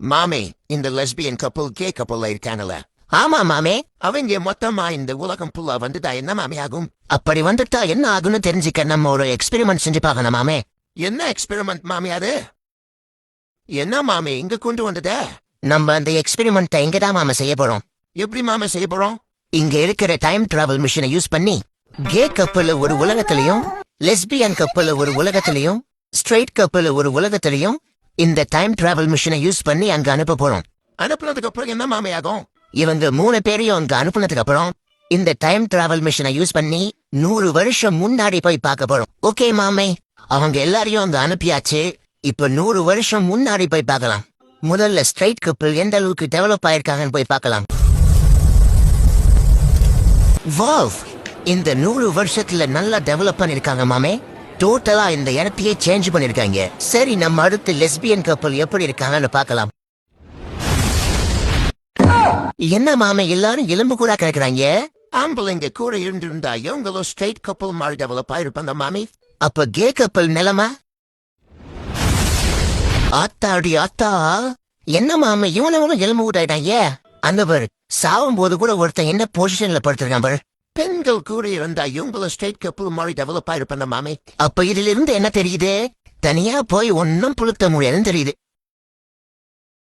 மாமே, இந்த லெஸ்பியன் கப்பல் கே கப்பல்ல இருக்கானல. ஆமா மாமே, அவங்க மொத்தமா இந்த உலகம் புல்லா வந்துட்டா என்ன மாமே ஆகும்? அப்படி வந்துட்டா என்ன ஆகும்னு தெரிஞ்சுக்க நம்ம ஒரு எக்ஸ்பெரிமெண்ட் செஞ்சு பார்க்கணும் மாமே. என்ன எக்ஸ்பெரிமெண்ட் மாமி அது? என்ன மாமே இங்க கொண்டு வந்தத? நம்ம அந்த எக்ஸ்பெரிமெண்ட்டை இங்கதான் மாமா செய்ய போறோம். எப்படி மாமா செய்ய போறோம்? இங்க இருக்கிற டைம் டிராவல் மிஷினை யூஸ் பண்ணி கே கப்பல் ஒரு உலகத்திலையும், லெஸ்பியன் கப்பல் ஒரு உலகத்திலையும், ஸ்ட்ரெயிட் கப்பல் ஒரு உலகத்திலையும் இந்த டைம் டிராவல் மிஷினை யூஸ் பண்ணி அங்க அனுப்ப போறோம். அனுப்புனதுக்கு அப்புறம் என்ன மாமே ஆகும்? இவங்க 3 பேரையும் அங்க அனுப்புனதுக்கு அப்புறம் இந்த டைம் டிராவல் மிஷினை யூஸ் பண்ணி 100 வருஷம் முன்னாடி போய் பார்க்க போறோம். ஓகே மாமே, அவங்க எல்லாரையும் அங்க அனுப்பியாச்சு. இப்ப 100 வருஷம் முன்னாடி போய் பார்க்கலாம். முதல்ல ஸ்ட்ரெயிட் கப்பல் எந்த அளவுக்கு டெவலப் ஆயிருக்காங்கன்னு போய் பார்க்கலாம். வாவ், இந்த 100 வருஷத்துல நல்லா டெவலப் பண்ணிருக்காங்க மாமே. டோட்டலா இந்த இடத்தையே சேஞ்ச் பண்ணிருக்காங்க. சரி, நம்ம அடுத்து லெஸ்பியன் கப்பல் எப்படி இருக்காங்கன்னு பார்க்கலாம். என்ன மாமே எல்லாரும் எலும்பு கூட கேட்கறாங்க? ஆம்பளைங்க கூட இருந்திருந்தா இவங்களும் ஸ்ட்ரெயிட் கப்பல் மாதிரி டெவலப் ஆயிருப்பாங்க மாமி. அப்ப கே கப்பல் நிலமா? ஆத்தாடி ஆத்தா, என்ன மாமே இவனவனும் எலும்பு கூட ஆயிட்டாங்க. அந்த பாரு, சாவும் போது கூட ஒருத்தன் என்ன பொசிஷன்ல படுத்திருக்கான் பாரு. பெண்கள் கூட இருந்தா இவங்களும் ஸ்ட்ரெயிட் கப்பல் மாதிரி டெவலப் ஆயிருப்பாங்க மாமி. அப்ப இதுல இருந்து என்ன தெரியுது? தனியா போய் ஒன்னும் புளுத்த முடியாதுன்னு தெரியுது.